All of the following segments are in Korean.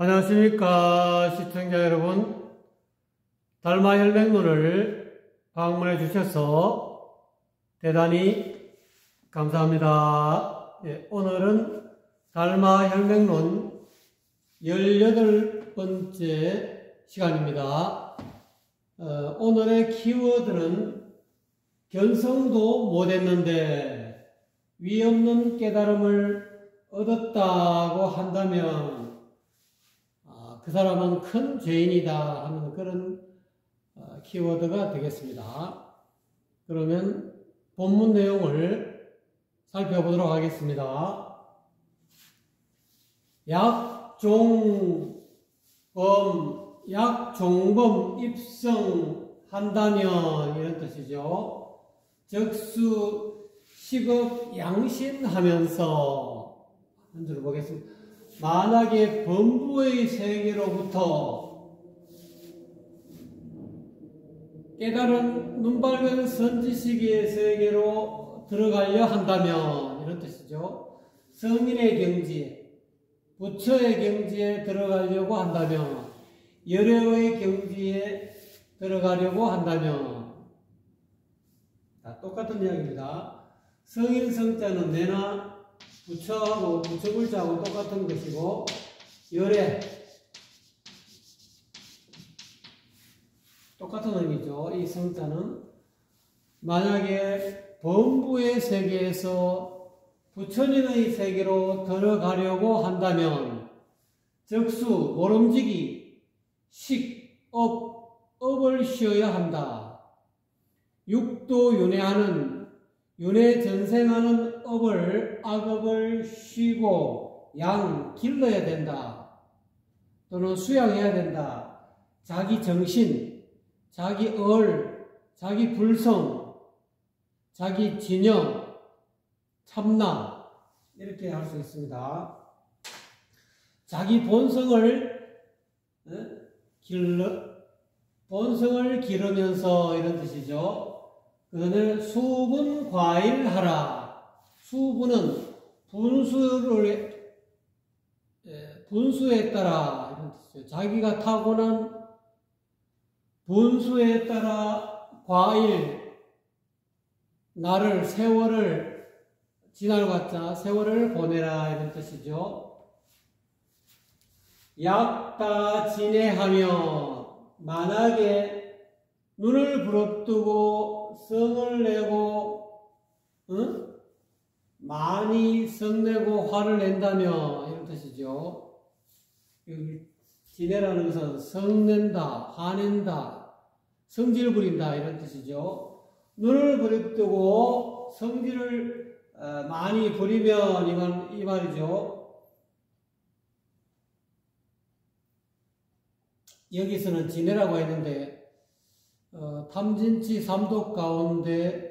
안녕하십니까 시청자 여러분. 달마혈맹론을 방문해 주셔서 대단히 감사합니다. 오늘은 달마혈맹론 18번째 시간입니다. 오늘의 키워드는 견성도 못했는데 위없는 깨달음을 얻었다고 한다면 그 사람은 큰 죄인이다 하는 그런 키워드가 되겠습니다. 그러면 본문 내용을 살펴보도록 하겠습니다. 약종범 입성한다면 이런 뜻이죠. 적수 식업 양신하면서 한 줄을 보겠습니다. 만약에 범부의 세계로부터 깨달은 눈밝은 선지식의 세계로 들어가려 한다면 이런 뜻이죠. 성인의 경지에, 부처의 경지에 들어가려고 한다면, 열애의 경지에 들어가려고 한다면 똑같은 이야기입니다. 성인 성자는 내나 부처하고 부처불자하고 똑같은 것이고, 열애 똑같은 의미죠. 이 성자는 만약에 범부의 세계에서 부처님의 세계로 들어가려고 한다면 적수, 모름지기, 업을 쉬어야 한다. 육도 윤회하는, 윤회 전생하는 악업을 쉬고 길러야 된다. 또는 수양해야 된다. 자기 정신, 자기 자기 불성, 자기 진영, 참나 이렇게 할 수 있습니다. 자기 본성을 기르면서 이런 뜻이죠. 그다음에 수분과일하라. 수분은 분수에 따라 이런 뜻이죠. 자기가 타고난 분수에 따라 날을, 세월을 지날봤자 세월을 보내라 이런 뜻이죠. 약다 지내하며 만약에 눈을 부릅뜨고 성을 내고 많이 성내고 화를 낸다며 이런 뜻이죠. 여기 지내라는 것은 성낸다, 화낸다, 성질 부린다 이런 뜻이죠. 눈을 부릅뜨고 성질을 많이 부리면 이 말이죠. 여기서는 지내라고 했는데 탐진치 삼독 가운데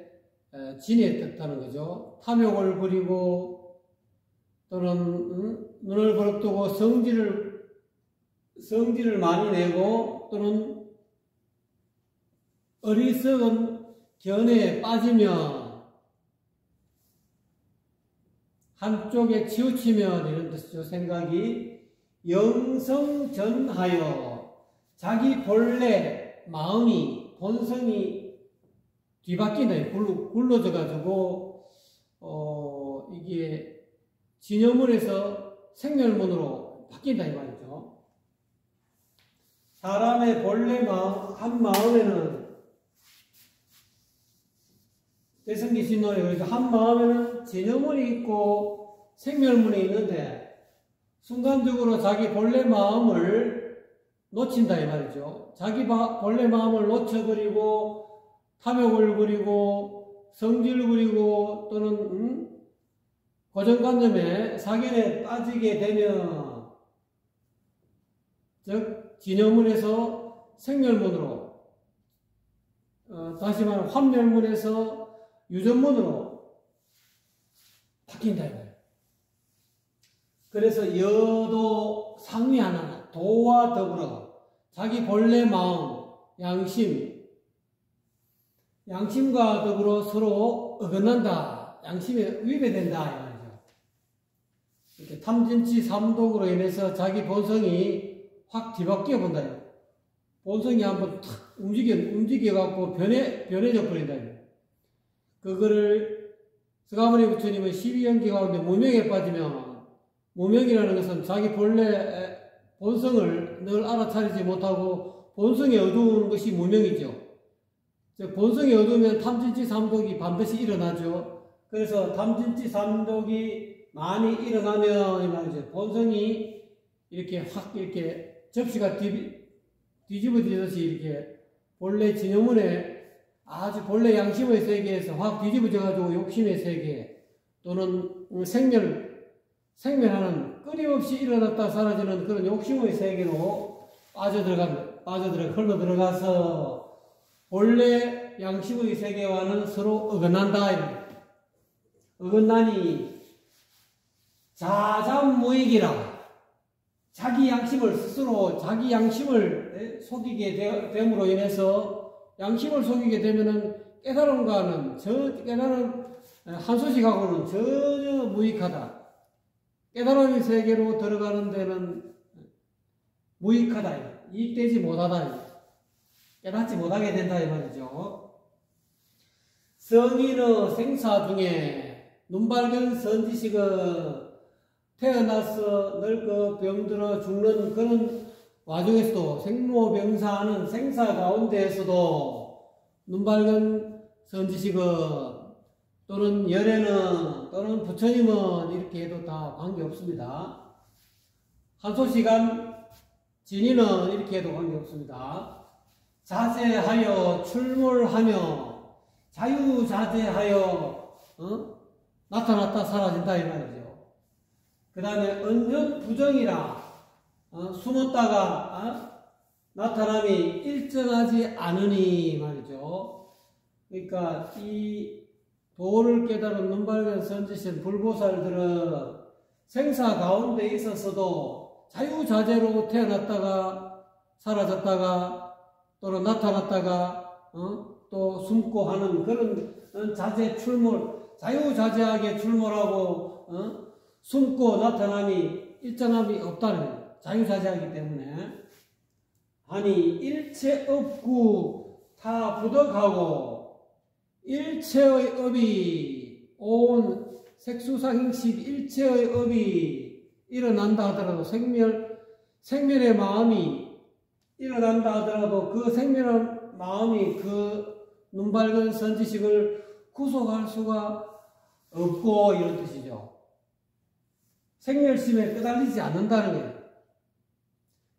진에 뜻하는 거죠. 탐욕을 부리고 또는 눈을 부릅뜨고 성질을 많이 내고 또는 어리석은 견해에 빠지면 한쪽에 치우치면 이런 뜻이죠. 생각이 영성전하여 자기 본래 마음이 본성이 뒤바뀐다. 굴러져 가지고 이게 진여문에서 생멸문으로 바뀐다 이 말이죠. 사람의 본래 마음, 한 마음에는 대승기신론에 그래서 한 마음에는 진여문이 있고 생멸문이 있는데 순간적으로 자기 본래 마음을 놓친다 이 말이죠. 자기 본래 마음을 놓쳐버리고 탐욕을 부리고 성질을 부리고 또는 고정관념에 사견에 빠지게 되면 즉 진여문에서 생멸문으로 다시 말하면 환멸문에서 유전문으로 바뀐다 이 말이에요. 그래서 여도 상위하나 도와 더불어 자기 본래 마음, 양심과 더불어 서로 어긋난다. 양심에 위배된다 이 말이죠. 이렇게 탐진치 삼독으로 인해서 자기 본성이 확 뒤바뀌어 본다. 본성이 한번 탁 움직여갖고 변해져 버린다. 그거를 서가모니 부처님은 12연기 가운데 무명에 빠지면, 무명이라는 것은 자기 본래 본성을 늘 알아차리지 못하고 본성이 어두운 것이 무명이죠. 즉 본성이 어두우면 탐진치 삼독이 반드시 일어나죠. 그래서 탐진치 삼독이 많이 일어나면 이 말이죠. 본성이 이렇게 확 이렇게 접시가 뒤집어지듯이 이렇게 본래 진여문에 아주 본래 양심의 세계에서 확 뒤집어져가지고 욕심의 세계 또는 생멸하는 끊임없이 일어났다 사라지는 그런 욕심의 세계로 흘러들어가서 본래 양심의 세계와는 서로 어긋난다. 어긋나니 자잠무익이라 자기 양심을 스스로 자기 양심을 속이게 됨으로 인해서 양심을 속이게 되면은 깨달음과는 한소식하고는 전혀 무익하다. 깨달음의 세계로 들어가는 데는 무익하다. 이익되지 못하다. 깨닫지 못하게 된다 이 말이죠. 성인의 생사 중에 눈밝은 선지식은 태어나서 늙어 병들어 죽는 그런 와중에서도 생로병사하는 생사 가운데에서도 눈밝은 선지식은 또는 열애는 또는 부처님은 이렇게 해도 다 관계없습니다. 한소시간 진인은 이렇게 해도 관계없습니다. 자제하여 출몰하며 자유자재하여 나타났다 사라진다 이 말이죠. 그 다음에 언현 부정이라 숨었다가 나타남이 일정하지 않으니 말이죠. 그러니까 이 도를 깨달은 눈밝은 선지신 불보살들은 생사 가운데 있어서도 자유자재로 태어났다가 사라졌다가 또는 나타났다가 또 숨고 하는 그런 자재 출몰, 자유자재하게 출몰하고 숨고 나타남이 일정함이 없다는 거예요. 자유자재하기 때문에. 아니 일체 없구 다 부덕하고 일체의 업이 온 색수상행식 일체의 업이 일어난다 하더라도 생멸의 마음이 일어난다 하더라도 그 생멸한 마음이 그 눈밝은 선지식을 구속할 수가 없고 이런 뜻이죠. 생멸심에 끄달리지 않는다는 거예요.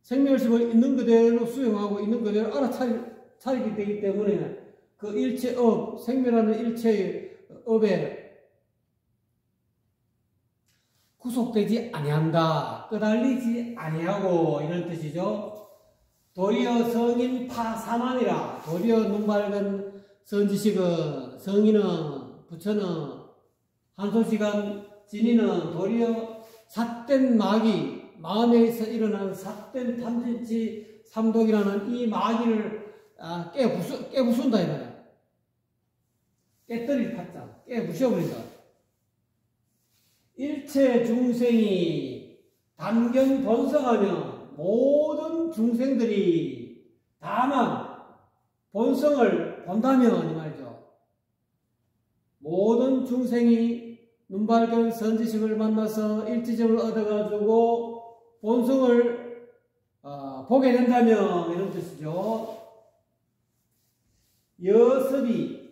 생멸심을 있는 그대로 수용하고 있는 그대로 알아차리게 되기 때문에 그 일체업, 생멸하는 일체의 업에 구속되지 아니한다. 끄달리지 아니하고 이런 뜻이죠. 도리어 성인 파사만이라. 도리어 눈밝은 선지식은 성인은 부처는 한소시간 진인은 도리어 삿된 마귀 마음에서 일어난 삿된 탐진치 삼독이라는 이 마귀를 깨부순다 이거야. 깨뜨릴 파자 깨부셔버린다. 일체 중생이 단견 번성하면 모든 중생들이 다만 본성을 본다면 이 말이죠. 모든 중생이 눈밝은 선지식을 만나서 일지점을 얻어가지고 본성을 보게 된다면 이런 뜻이죠. 여섭이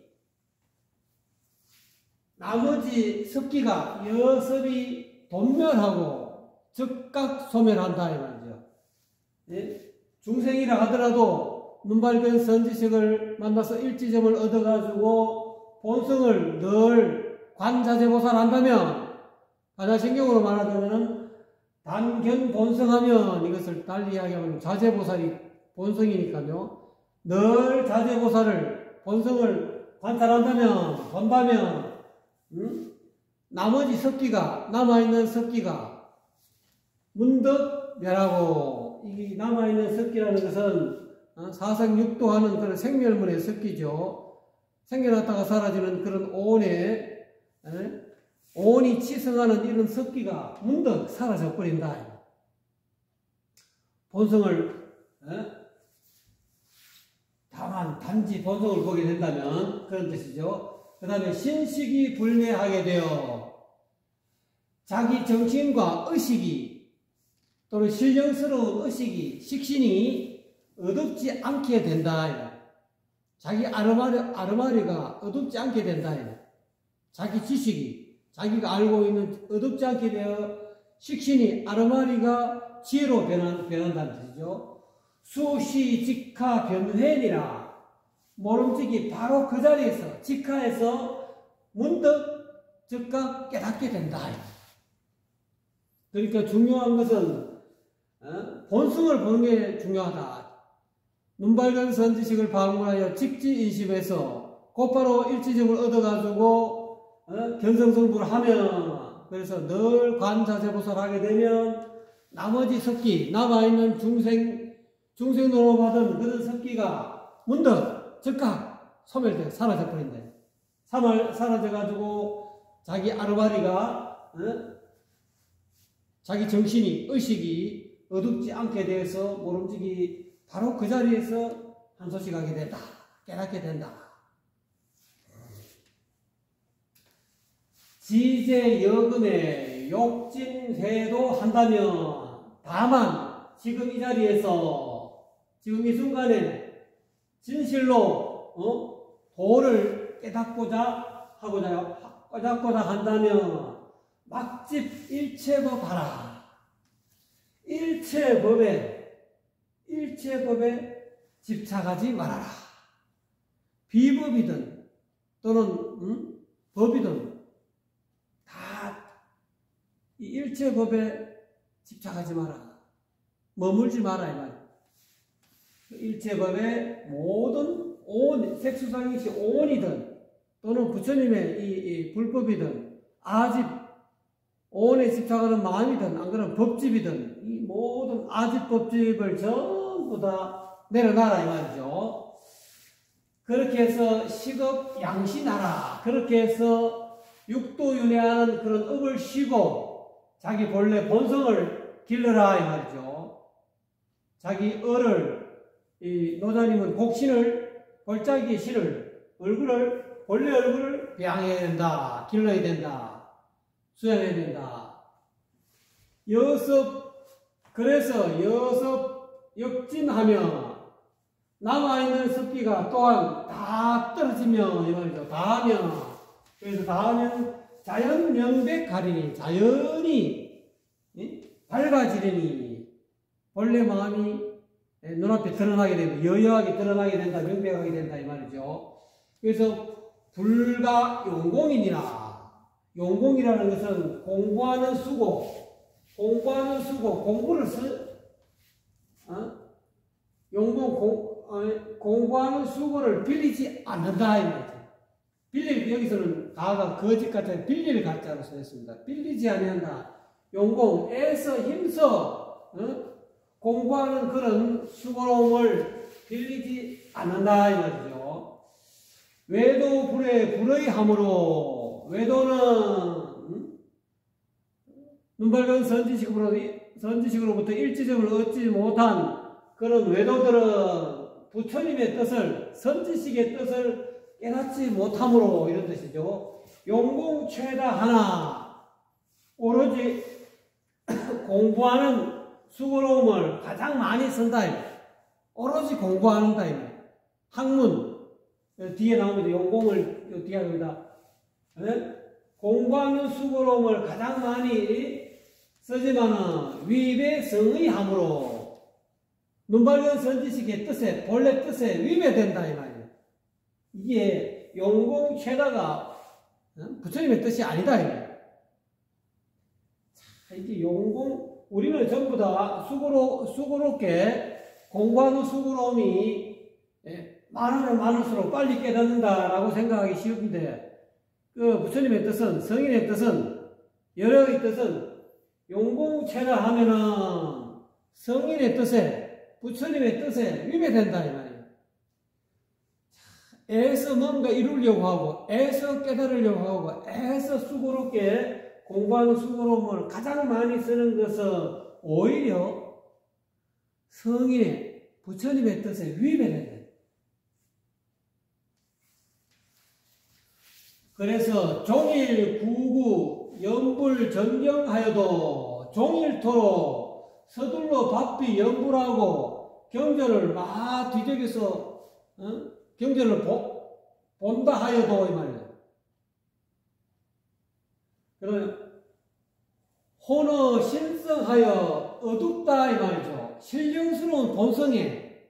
나머지 섭기가 여섭이 돈멸하고 즉각 소멸한다 이 말이죠. 예? 중생이라 하더라도 눈밝은 선지식을 만나서 일지점을 얻어가지고 본성을 늘 관자재보살 한다면 가자신경으로 말하자면 단견 본성하면 이것을 달리 이야기하면 자재보살이 본성이니까요. 늘 자재보살을 본성을 관찰한다면 본다면 나머지 섭기가 남아있는 섭기가 문득 멸하고 이 남아있는 섭기라는 것은 사생육도하는 그런 생멸문의 섭기죠. 생겨났다가 사라지는 그런 오온이 치성하는 이런 습기가 문득 사라져 버린다. 본성을 다만 단지 본성을 보게 된다면 그런 뜻이죠. 그 다음에 신식이 불매하게 되어 자기 정신과 의식이 또는 신령스러운 의식이 식신이 어둡지 않게 된다. 자기 아르마리가 어둡지 않게 된다. 자기 지식이 자기가 알고 있는 어둡지 않게 되어 식신이 아르마리가 지혜로 변한다는 뜻이죠. 수시 직하 변회니라 모름지기 바로 그 자리에서 직하에서 문득 즉각 깨닫게 된다. 그러니까 중요한 것은 본성을 보는 게 중요하다. 눈발견 선지식을 방문하여 직지인심해서 곧바로 일지점을 얻어가지고 견성성불을 하면 그래서 늘 관자재보살을 하게 되면 나머지 습기 남아있는 중생노로 받은 그런 습기가 문득 즉각 소멸돼 사라져버린대. 사라져가지고 자기 아르바리가 자기 정신이 의식이 어둡지 않게 돼서 모름지기 바로 그 자리에서 한소식하게 된다. 깨닫게 된다. 지제여금에 욕진회도 한다면 다만 지금 이 자리에서 지금 이 순간에 진실로 도를 깨닫고자 한다면 막집 일체법 하라. 일체법에 집착하지 말아라. 비법이든 또는 법이든 다 이 일체법에 집착하지 마라. 머물지 마라 이 말이야. 일체법의 모든 색수상이시 오온이든 또는 부처님의 이 불법이든 아집 오온에 집착하는 마음이든 안 그러면 법집이든 이 모든 아집 법집을 전부 다 내려놔라 이 말이죠. 그렇게 해서 식업 양신하라. 그렇게 해서 육도윤회하는 그런 업을 쉬고 자기 본래 본성을 길러라 이 말이죠. 자기 이 노자님은 곡신을 골짜기의 신을 본래 얼굴을 배양해야 된다. 길러야 된다. 수양해야 된다. 그래서 역진하면 남아있는 습기가 또한 다 떨어지면 이 말이죠. 다 하면 자연 명백하리니 자연이 밝아지리니 본래 마음이 눈앞에 드러나게 된다. 여여하게 드러나게 된다. 명백하게 된다 이 말이죠. 그래서 불가 용공이니라. 용공이라는 것은 공부하는 수고 공부를 공부하는 수고를 빌리지 않는다 이 말이죠. 여기서는 가가 거짓 같은 빌릴 가짜로 쓰였습니다. 빌리지 아니한다. 용공 애써 힘써 공부하는 그런 수고로움을 빌리지 않는다 이 말이죠. 외도 불의함으로 외도는 눈발견 선지식으로부터 일지점을 얻지 못한 그런 외도들은 부처님의 뜻을 선지식의 뜻을 깨닫지 못함으로 이런 뜻이죠. 용공 최다 하나 오로지 공부하는 수고로움을 가장 많이 쓴다. 오로지 공부한다. 학문 뒤에 나옵니다. 용공을 뒤에 나옵니다. 공부하는 수고로움을 가장 많이 쓰지만은 위배 성의함으로 눈발견 선지식의 뜻에 본래 뜻에 위배된다 이 말이에요. 이게 용공 최다가 부처님의 뜻이 아니다 이 말이에요. 자, 이게 용공 우리는 전부 다 수고롭게 공부하는 수고로움이 많으면 많을수록 빨리 깨닫는다라고 생각하기 쉬운데 그 부처님의 뜻은 성인의 뜻은 여력의 뜻은 용공체라 하면은 성인의 뜻에 부처님의 뜻에 위배된다 이 말이에요. 애써 뭔가 이루려고 하고, 애써 깨달으려고 하고, 애써 수고롭게 공부하는 수고로움을 가장 많이 쓰는 것은 오히려 성인의, 부처님의 뜻에 위배해야 돼. 그래서 종일 구구 연불 전경하여도 종일토록 서둘러 바삐 연불하고 경전을 막 뒤적여서 경전을 본다 하여도 이 말이에요. 그러면 혼어 신성하여 어둡다 이 말이죠. 신령스러운 본성에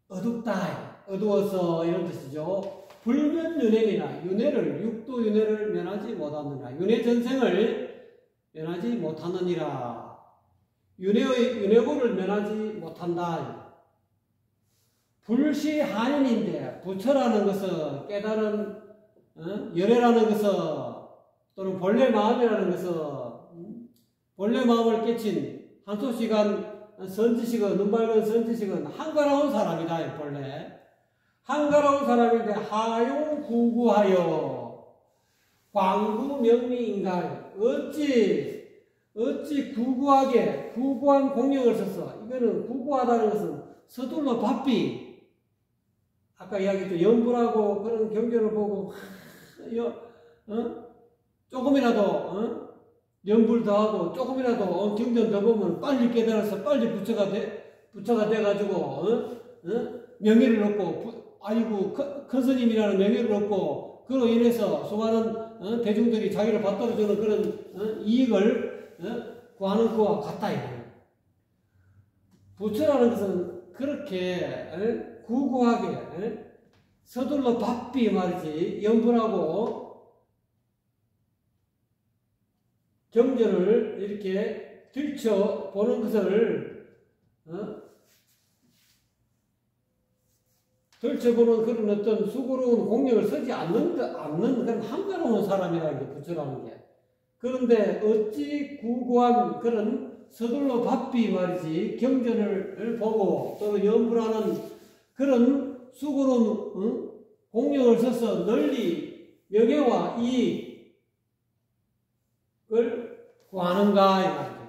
어둡다, 어두워서 이런 뜻이죠. 불면윤회이나 윤회를 육도윤회를 면하지 못하느니라. 윤회전생을 면하지 못하느니라. 윤회고를 면하지 못한다. 불시한인인데 부처라는 것은 깨달은 열애라는 것은 또는 본래 마음이라는 것은 본래 마음을 깨친 한소시간 선지식은 눈 밝은 선지식은 한가로운 사람이다. 본래 한가로운 사람인데 하용구구하여 광구명리인가 어찌 구구하게 구구한 공력을 썼어. 이거는 구구하다는 것은 서둘러 바삐 아까 이야기했죠. 연불하고 그런 경전을 보고 조금이라도 연불 더 하고 조금이라도 경전 더 보면 빨리 깨달아서 빨리 부처가 돼가지고 명예를 얻고 아이고 큰 스님이라는 명예를 얻고 그로 인해서 수많은 대중들이 자기를 받들어주는 그런 이익을 구하는 것과 같다. 부처라는 것은 그렇게 구구하게 서둘러 바삐 말이지 연불하고 경전을 이렇게 들춰보는 것을 들춰보는 그런 어떤 수고로운 공력을 쓰지 않는 그런 한가로운 사람이라는 게 부처라는 게. 그런데 어찌 구구한 그런 서둘러 바삐 말이지 경전을 보고 또는 연불하는 그런 수고로운 공력을 써서 널리 명예와 이익을 구하는가 이 말이죠.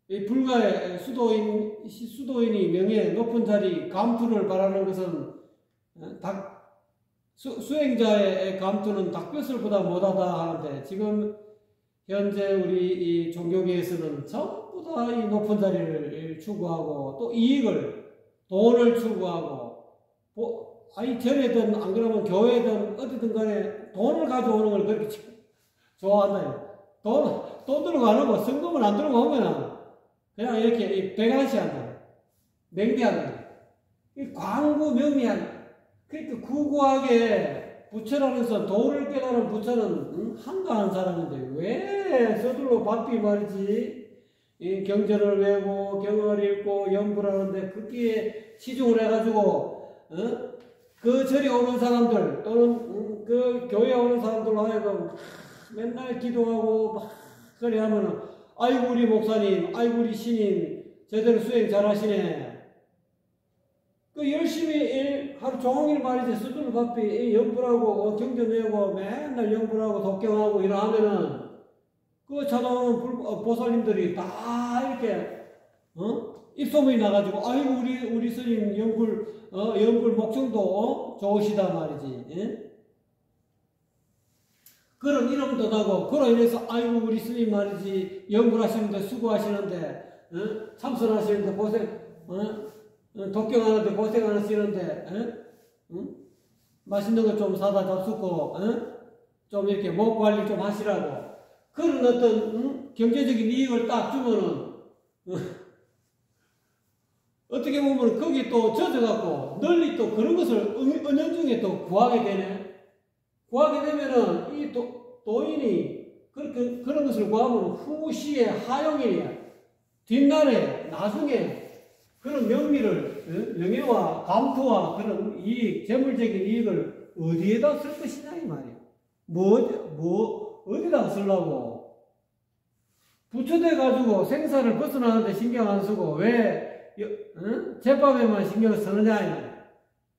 이 불가의 수도인이 명예 높은 자리 감투를 바라는 것은 수행자의 감투는 닭뼈슬보다 못하다 하는데 지금 현재 우리 이 종교계에서는 전부 다 이 높은 자리를 추구하고 또 이익을 돈을 추구하고 전에든 안 그러면 교회든 어디든 간에 돈을 가져오는 걸 그렇게 좋아한다. 돈 들고 안 오고 성금을 안 들고 오면은 그냥 이렇게 배관시한다. 맹비한다. 이 광구 명리한 그러니까 구구하게 부처라는 선 도를 깨달은 부처는 한가한 사람인데 왜 서둘러 바삐 말이지 이 경전을 외우고 경을 읽고 연불하는데 거기에 치중을 해가지고 그 절에 오는 사람들 또는 그 교회에 오는 사람들로 하여금 맨날 기도하고 막 그래 하면은 아이고 우리 목사님 아이고 우리 신임 제대로 수행 잘하시네. 그 열심히 하루 종일 말이지 서둘러 바삐 연불하고 경전 외우고 맨날 연불하고 독경하고 이러하면은 그 찾아오는 보살님들이 다 이렇게 입소문이 나가지고 아이고 우리 스님 연불 목청도 좋으시다 말이지. 그런 이름도 나고 그로 인해서 아이고 우리 스님 말이지 연불하시는데 수고하시는데 참선하시는데 고생 독경하는데 고생하시는데 맛있는 거 좀 사다 잡수고 좀 이렇게 목 관리 좀 하시라고 그런 어떤 경제적인 이익을 딱 주면은 어떻게 보면 거기 또 젖어갖고 널리 또 그런 것을 은연중에 또 구하게 되네. 구하게 되면은 이 도인이 그렇게 그런 것을 구하면 후시에 하용이야. 뒷날에 나중에 그런 명예와 감투와 그런 이익, 재물적인 이익을 어디에다 쓸 것이냐 이 말이야. 어디다 쓰려고? 부처돼 가지고 생사를 벗어나는데 신경 안 쓰고 왜 제밥에만 신경을 쓰느냐 이 말이야.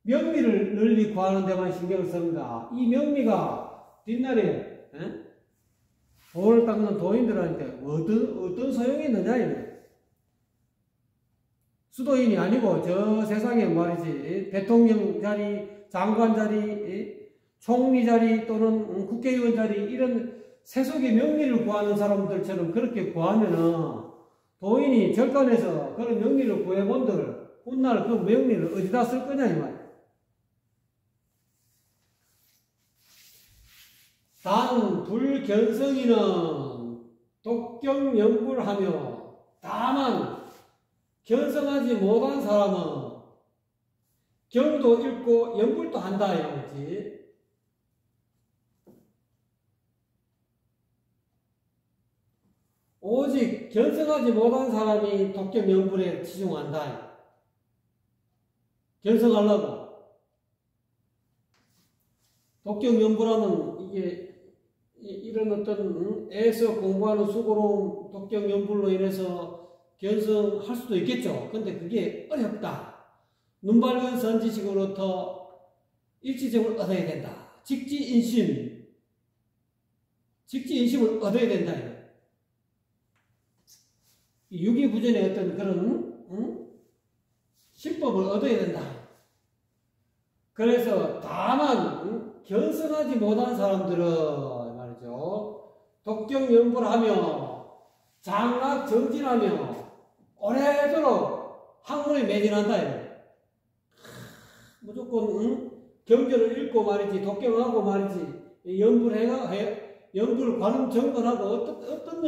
명미를 널리 구하는 데만 신경을 쓰는가? 이 명미가 뒷날에 돈을 닦는 도인들한테 어떤 소용이 있느냐 이래. 수도인이 아니고 저 세상에 말이지 대통령 자리, 장관 자리, 총리 자리 또는 국회의원 자리 이런 세속의 명리를 구하는 사람들처럼 그렇게 구하면은 도인이 절간에서 그런 명리를 구해본들 훗날 그 명리를 어디다 쓸 거냐 이 말이야. 단 불견성이는 독경연불하며 다만 견성하지 못한 사람은 경도 읽고 연불도 한다 이거지. 오직 견성하지 못한 사람이 독경연불에 치중한다. 견성하려고. 독경연불하면 이게 이런 어떤 애서 공부하는 수고로운 독경연불로 인해서 견성할 수도 있겠죠. 근데 그게 어렵다. 눈 밝은 선지식으로부터 일치점을 얻어야 된다. 직지인심을 얻어야 된다. 유기부전의 어떤 그런 신법을 얻어야 된다. 그래서 다만 견성하지 못한 사람들은 말이죠. 독경연불하며 장락정진하며 오래도록 학문에 매진한다. 무조건 경전을 읽고 말이지 독경하고 말이지 연불 관음 정건하고 어떤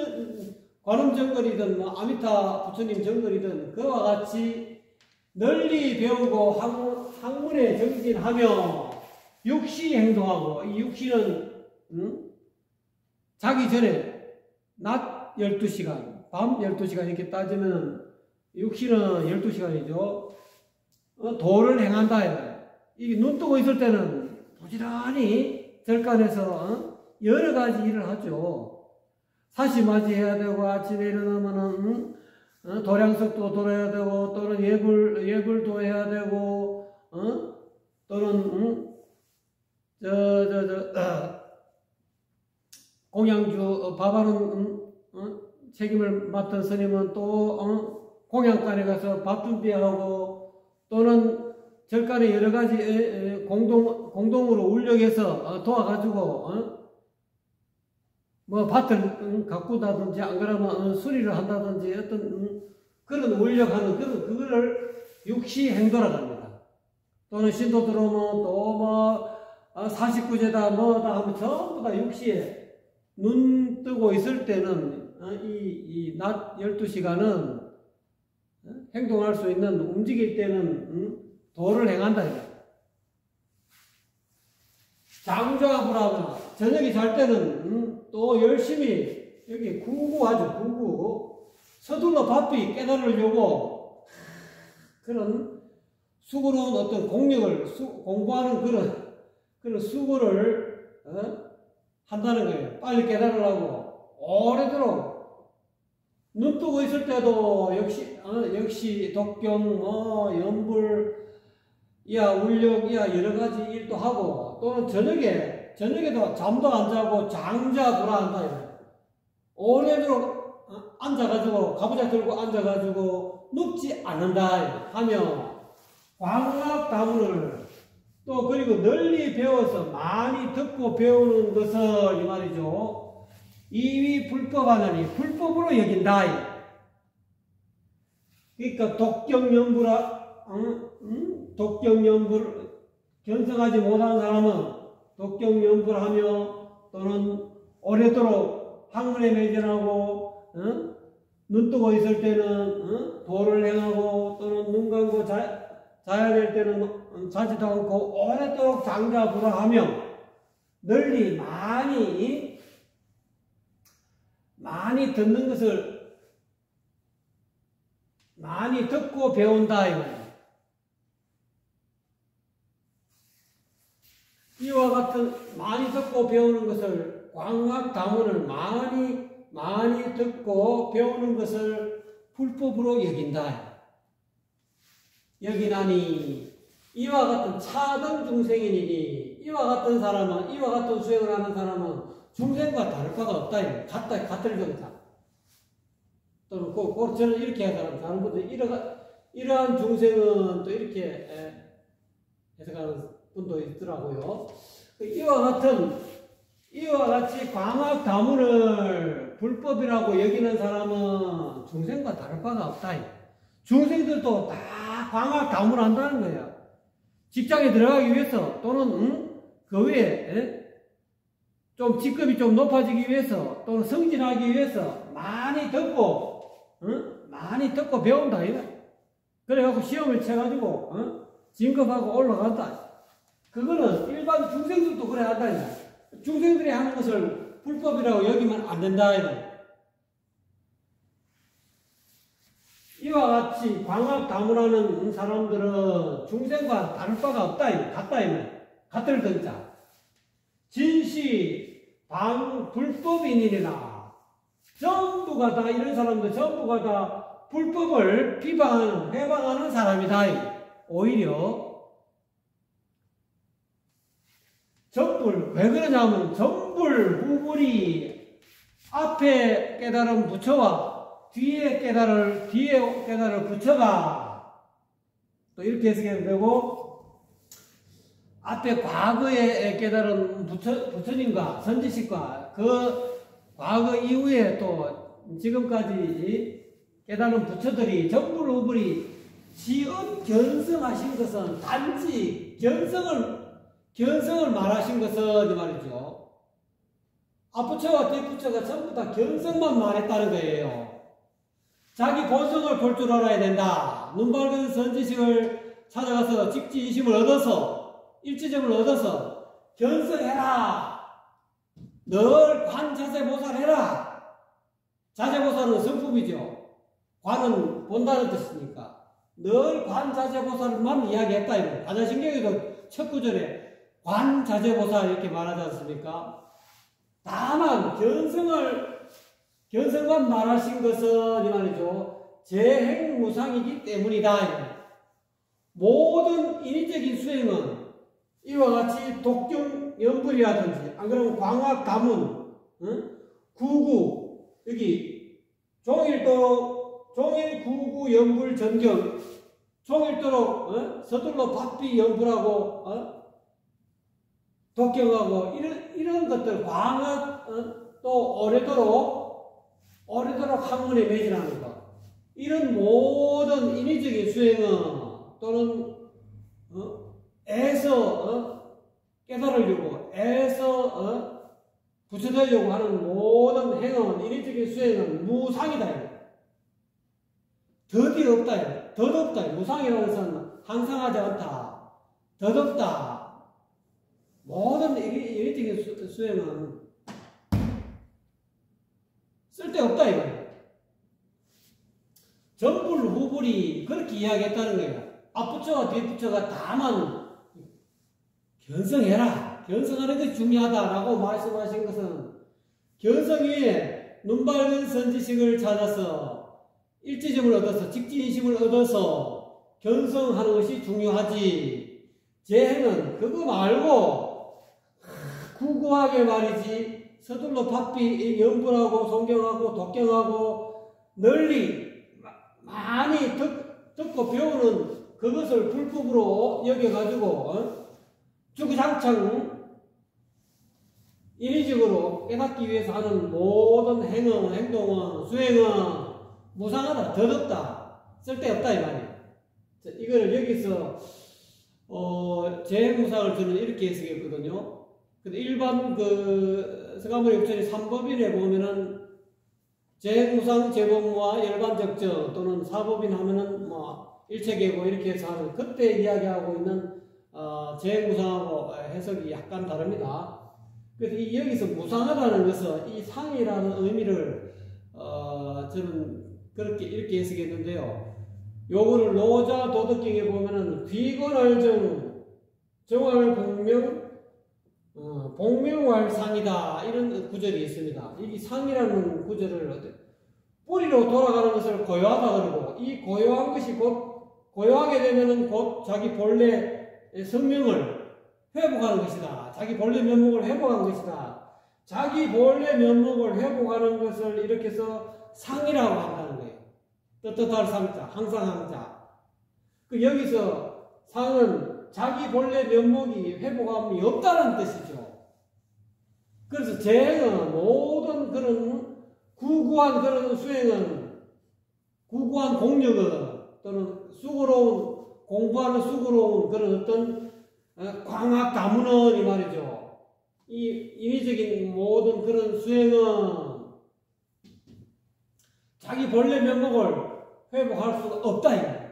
관음 정건이든 아미타 부처님 정건이든 그와 같이 널리 배우고 학문에 정진하며 육시 행동하고 이 육시는 자기 전에 낮 12시간 밤 12시간 이렇게 따지면 육시는 12시간이죠. 도를 행한다. 이게 눈 뜨고 있을 때는 부지런히 절간에서 여러 가지 일을 하죠. 사시맞이 해야 되고 아침에 일어나면은 도량석도 돌아야 되고 또는 예불도 해야 되고 또는 공양주 밥하는 책임을 맡은 스님은 또 공양간에 가서 밥 준비하고 또는 절간에 여러 가지 공동으로 울력해서 도와가지고 뭐 밭을 가꾸다든지 안 그러면 수리를 한다든지 어떤 그런 울력하는 그거를 육시행도라고 합니다. 또는 신도 들어오면 또 뭐 49제다 뭐다 하면 전부 다 육시에 눈 뜨고 있을 때는 이 낮 12시간은 행동할 수 있는 움직일 때는 도를 행한다. 장좌불하거나 저녁에 잘 때는 또 열심히 여기 구구하죠. 구구 서둘러 바삐 깨달으려고 그런 수고로운 어떤 공력을 공부하는 그런 수고를 한다는 거예요. 빨리 깨달으려고 오래도록 눈 뜨고 있을 때도 역시 독경 연불 울력 여러 가지 일도 하고 또는 저녁에도 잠도 안 자고 장자불화한다. 오래도록 앉아가지고 가부좌 들고 앉아가지고 눕지 않는다 하며 광학다문을 또 그리고 널리 배워서 많이 듣고 배우는 것을 이 말이죠. 이위 불법하느니 불법으로 여긴다. 그러니까 독경연불 견성하지 못한 사람은 독경연불하며 또는 오래도록 학문에 매진하고 눈 뜨고 있을 때는 도를 행하고 또는 눈 감고 자야 될 때는 자지도 않고 오래도록 장자불화하며 널리 많이 듣는 것을 많이 듣고 배운다 이거예요. 이와 같은 많이 듣고 배우는 것을 광학다문을 많이 듣고 배우는 것을 불법으로 여긴다. 여기나니 이와 같은 차등 중생이니 이와 같은 사람은 이와 같은 수행을 하는 사람은 중생과 다를 바가 없다. 같을 정자. 또는 저는 이렇게 하더라도 다른 분들 이러한 중생은 또 이렇게 해석하는 분도 있더라고요. 이와 같이 광학 다문을 불법이라고 여기는 사람은 중생과 다를 바가 없다. 중생들도 다 광학 다문을 한다는 거예요. 직장에 들어가기 위해서 또는 그 위에 좀 직급이 좀 높아지기 위해서 또는 성진하기 위해서 많이 듣고 배운다. 그래갖고 시험을 쳐가지고 진급하고 올라간다. 그거는 일반 중생들도 그래 한다. 중생들이 하는 것을 불법이라고 여기면 안 된다. 이와 같이 광학 다문하는 사람들은 중생과 다를 바가 없다. 같을 등자. 진시 불법인이니라. 전부가 다 이런 사람들 전부가 다 불법을 비방하는 회방하는 사람이다. 오히려 전불 왜 그러냐면 전불 후불이 앞에 깨달은 부처와 뒤에 깨달을 부처가 또 이렇게 해석해도 되고 앞에 과거에 깨달은 부처님과 선지식과 그 과거 이후에 또 지금까지 깨달은 부처들이 전불 후불이 지은 견성하신 것은 단지 견성을 말하신 것은 이 말이죠. 앞부처와 뒤부처가 전부 다 견성만 말했다는 거예요. 자기 본성을 볼 줄 알아야 된다. 눈 밝은 선지식을 찾아가서 직지이심을 얻어서 일지점을 얻어서 견성해라. 늘 관자재보살해라. 자재보살은 성품이죠. 관은 본다는 뜻이니까 늘 관자재보살만 이야기했다. 이거 관자신경에도 첫 구절에 관자재보살 이렇게 말하지 않습니까? 다만 견성만 말하신 것은 이 말이죠. 재행무상이기 때문이다. 모든 인위적인 수행은 이와 같이 독경 연불이라든지 안 그러면 광학 가문, 구구 여기 종일 구구 연불 전경 종일도록 서둘러 바삐 연불하고 독경하고 이런 것들 광학 또 오래도록 학문에 매진하는 것 이런 모든 인위적인 수행은 또는 애서 깨달으려고 애서 부처되려고 하는 모든 행은 인위적인 수행은 무상이다. 덕이 없다. 덧없다. 무상이라는 것은 항상하지 않다. 덧없다. 모든 인위적인 수행은 쓸데없다. 이거예요. 전불 후불이 그렇게 이야기했다는 거예요. 앞부처와 뒤부처가 다만 견성해라. 견성하는 것이 중요하다라고 말씀하신 것은 견성 위에 눈 밝은 선지식을 찾아서 일지점을 얻어서 직지인심을 얻어서 견성하는 것이 중요하지. 재행은 그거 말고 구구하게 말이지 서둘러 바삐 연불하고 성경하고 독경하고 널리 많이 듣고 배우는 그것을 불법으로 여겨가지고 주구장창 인위적으로 깨닫기 위해서 하는 모든 행동은 수행은 무상하다, 덧없다, 쓸데없다 이 말이에요. 이거를 여기서 재무상을 저는 이렇게 해석했거든요. 근데 일반 서가모니 부처님 3법인에 보면은 재무상 재범무와 열반적정 또는 사법인 하면은 일체계고 이렇게 해서 하는 그때 이야기하고 있는 재무상하고 해석이 약간 다릅니다. 그래서 여기서 무상하다는 것은 이 상이라는 의미를 저는 그렇게 이렇게 해석했는데요. 요거를 노자 도덕경에 보면은 귀건월정 정월 복명왈상이다 이런 구절이 있습니다. 이 상이라는 구절을 뿌리로 돌아가는 것을 고요하다 그러고 이 고요한 것이 곧 고요하게 되면은 곧 자기 본래 성명을 회복하는 것이다. 자기 본래 면목을 회복하는 것이다. 자기 본래 면목을 회복하는 것을 이렇게 해서 상이라고 한다는 거예요. 떳떳할 상자, 항상 항자. 여기서 상은 자기 본래 면목이 회복함이 없다는 뜻이죠. 그래서 재행은 모든 그런 구구한 그런 수행은, 구구한 공력은, 또는 수고로운, 공부하는 수고로운 그런 어떤 광학 가문은 이 말이죠. 이 인위적인 모든 그런 수행은 자기 본래 면목을 회복할 수가 없다 이거예요.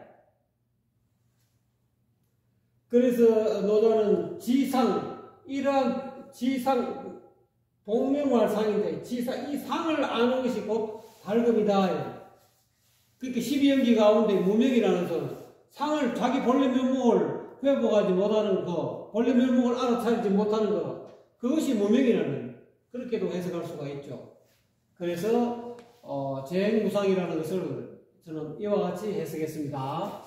그래서 노조는 지상, 이러한 지상, 복명활상인데 지상, 이 상을 아는 것이 곧 발금이다. 그러니까 12연기 가운데 무명이라는 것은 상을 자기 본래 면목을 회복하지 못하는 것, 본래 면목을 알아차리지 못하는 것, 그것이 무명이라는, 그렇게도 해석할 수가 있죠. 그래서 재행무상이라는 것을 저는 이와 같이 해석했습니다.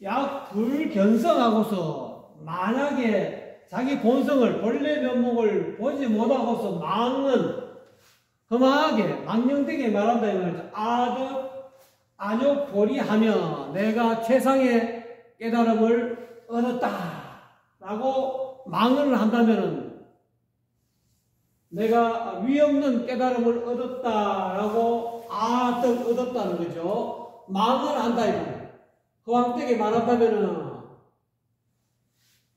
약 불견성하고서 만약에 자기 본성을, 본래 면목을 보지 못하고서 망은 험하게 망령되게 말한다 이 말이죠. 안욕보리하며 내가 최상의 깨달음을 얻었다 라고 망언을 한다면은, 내가 위없는 깨달음을 얻었다 라고 얻었다는 거죠. 망언을 한다 이거예요. 허황되게 말한다면은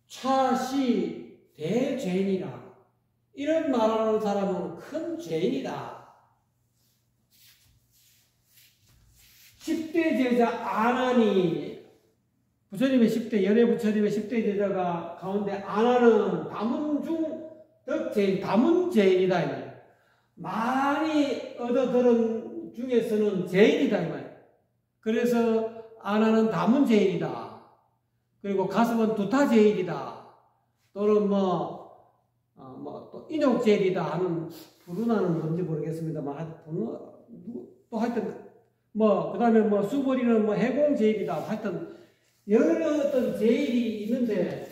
차시 대죄인이라, 이런 말하는 사람은 큰 죄인이다. 10대 제자 아난이, 부처님의 10대, 연예 부처님의 10대 제자가 가운데 아난은 다문중 덕죄인, 다문죄인이다. 많이 얻어들은 중에서는 죄인이다. 그래서 아난은 다문죄인이다. 그리고 가슴은 두타죄인이다. 또는 또 인욕죄인이다 하는 불운하는 뭔지 모르겠습니다만, 또 하여튼, 그 다음에 수벌이는 해공죄인이다. 하여튼, 여러 어떤 죄인이 있는데,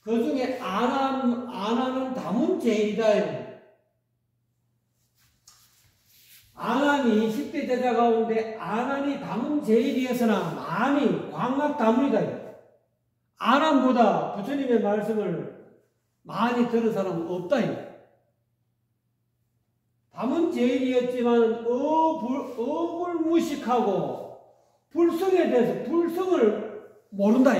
그 중에 아난은 다문죄인이다. 아난이 10대 제자 가운데 아난이 다문죄인이었으나 많이 광학다문이다. 아난보다 부처님의 말씀을 많이 들은 사람은 없다. 다문죄인이었지만 어불무식하고 불성에 대해서 불성을 모른다.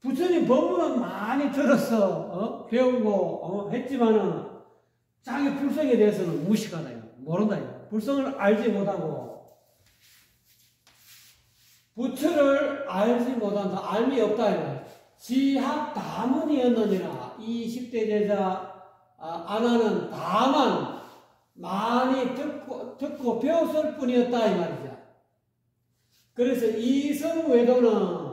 부처님 법문은 많이 들었어. 배우고 했지만은 자기 불성에 대해서는 무식하다. 모른다. 불성을 알지 못하고 부처를 알지 못한다. 알미 없다. 지학다문이었느니라. 이 10대 제자 아난은 다만 많이 듣고 배웠을 뿐이었다 이 말이죠. 그래서 이성외도는,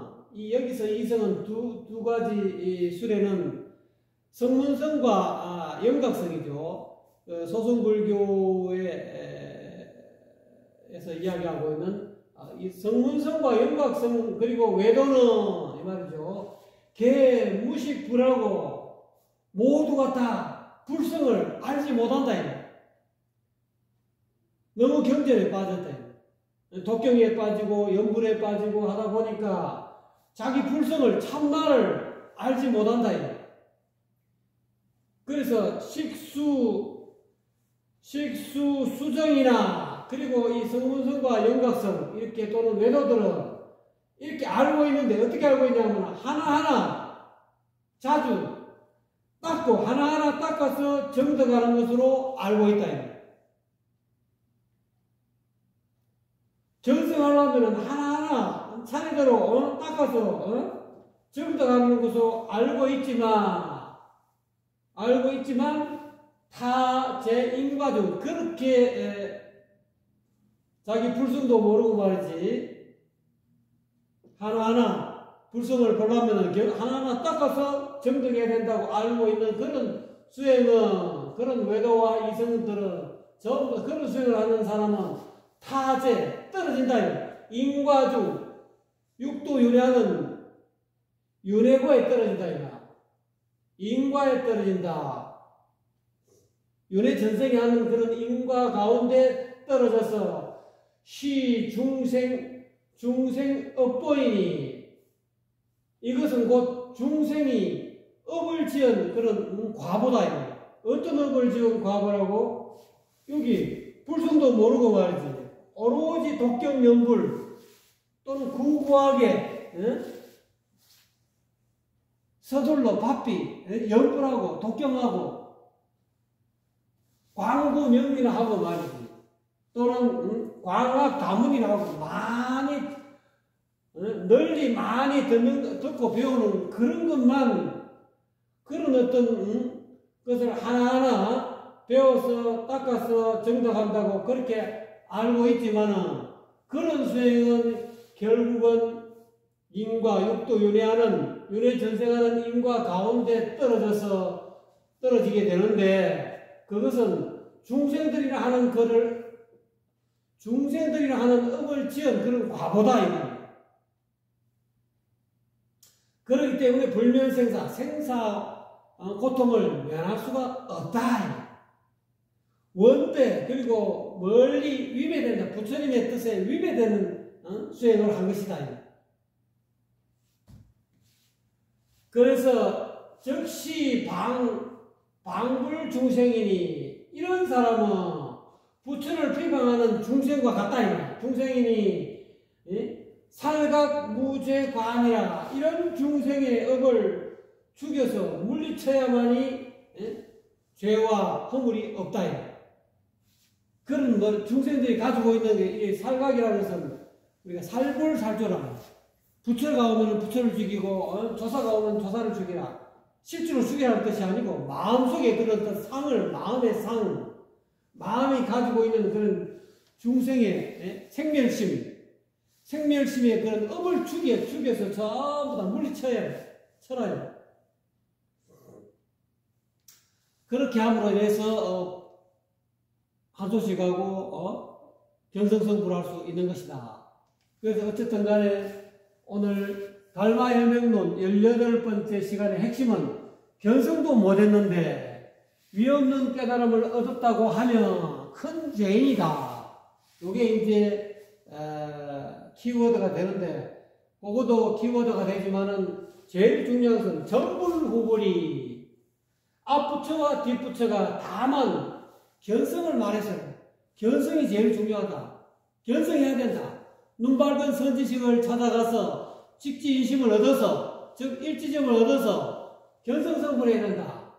여기서 이성은 두 가지 수레는 성문성과 영각성이죠. 소승불교에서 이야기하고 있는 이 성문성과 영각성, 그리고 외도는 이 말이죠. 개, 무식, 불하고 모두가 다 불성을 알지 못한다. 너무 경전에 빠졌다. 독경에 빠지고 염불에 빠지고 하다 보니까 자기 불성을, 참나를 알지 못한다. 그래서 수정이나 그리고 이 성문성과 영각성 이렇게 또는 외도들은 이렇게 알고 있는데 어떻게 알고 있냐면 하나하나 자주 닦고 하나하나 닦아서 정득하는 것으로 알고 있다. 정승하려면 하나하나 차례대로 닦아서 정득하는 것으로 알고 있지만 타 제 인과중 그렇게 자기 불성도 모르고 말이지, 하나하나 불성을 보려면 하나하나 닦아서 정득해야 된다고 알고 있는 그런 수행은, 그런 외도와 이성들은 전부 그런 수행을 하는 사람은 타제 떨어진다. 인과중 육도 윤회하는 윤회고에 떨어진다 이거야. 인과에 떨어진다. 윤회 전생이 하는 그런 인과 가운데 떨어져서 시 중생 업보이니 이것은 곧 중생이 업을 지은 그런 과보다 이거야. 어떤 업을 지은 과보라고? 여기 불성도 모르고 말이지. 오로지 독경연불 또는 구구하게 서둘러 바삐 연불하고 독경하고 광구명리나 하고 말이지. 또는 광학 가문이나 하고 많이 널리 많이 듣고 배우는 그런 것만 그런 어떤 것을 하나하나 배워서 닦아서 정답한다고 그렇게 알고 있지만은 그런 수행은 결국은 인과 육도 윤회하는 윤회 전생하는 인과 가운데 떨어지게 되는데 그것은 중생들이라 하는 업을 지은 그런 과보다 이 말이에요. 그렇기 때문에 불면생사 고통을 면할 수가 없다. 원대 그리고 멀리 위배된다. 부처님의 뜻에 위배되는 수행을 한 것이다. 그래서 즉시 방불 중생이니 이런 사람은 부처를 비방하는 중생과 같다. 중생이니 살각 무죄관이라 이런 중생의 업을 죽여서 물리쳐야만이 죄와 허물이 없다. 그런 중생들이 가지고 있는 게 살각이라는 것은 우리가 살불살조라. 부처가 오면 부처를 죽이고 조사가 오면 조사를 죽이라. 실제로 죽이라는 뜻이 아니고 마음속에 그런 상을 마음의 상 마음이 가지고 있는 그런 중생의 생멸심의 그런 업을 죽여서 전부 다 물리쳐요. 그렇게 함으로 인해서 하소식하고 견성성불할 수 있는 것이다. 그래서 어쨌든 간에 오늘 달마혈명론 18번째 시간의 핵심은 견성도 못했는데 위없는 깨달음을 얻었다고 하면 큰 죄인이다. 이게 이제 키워드가 되는데 그것도 키워드가 되지만은 제일 중요한 것은 전불후불이 앞부처와 뒷부처가 다만 견성을 말했어요. 견성이 제일 중요하다. 견성해야 된다. 눈 밝은 선지식을 찾아가서 직지인심을 얻어서 즉 일지점을 얻어서 견성성불해야 된다.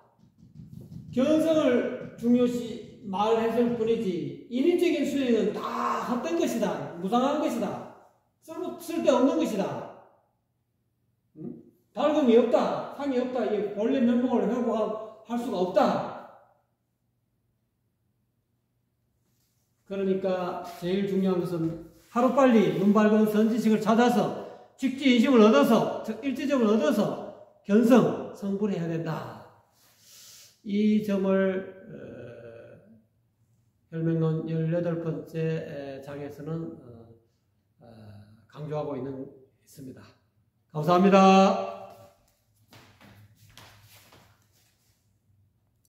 견성을 중요시 말했을 뿐이지 인위적인 수행은 다 헛된 것이다. 무상한 것이다. 쓸데없는 것이다. 밝음이 없다. 상이 없다. 이 본래 면목을 회복할 수가 없다. 그러니까 제일 중요한 것은 하루빨리 눈 밝은 선지식을 찾아서 직지인심을 얻어서 일지점을 얻어서 견성, 성불해야 된다. 이 점을 혈맹론 18번째 장에서는 강조하고 있습니다. 감사합니다.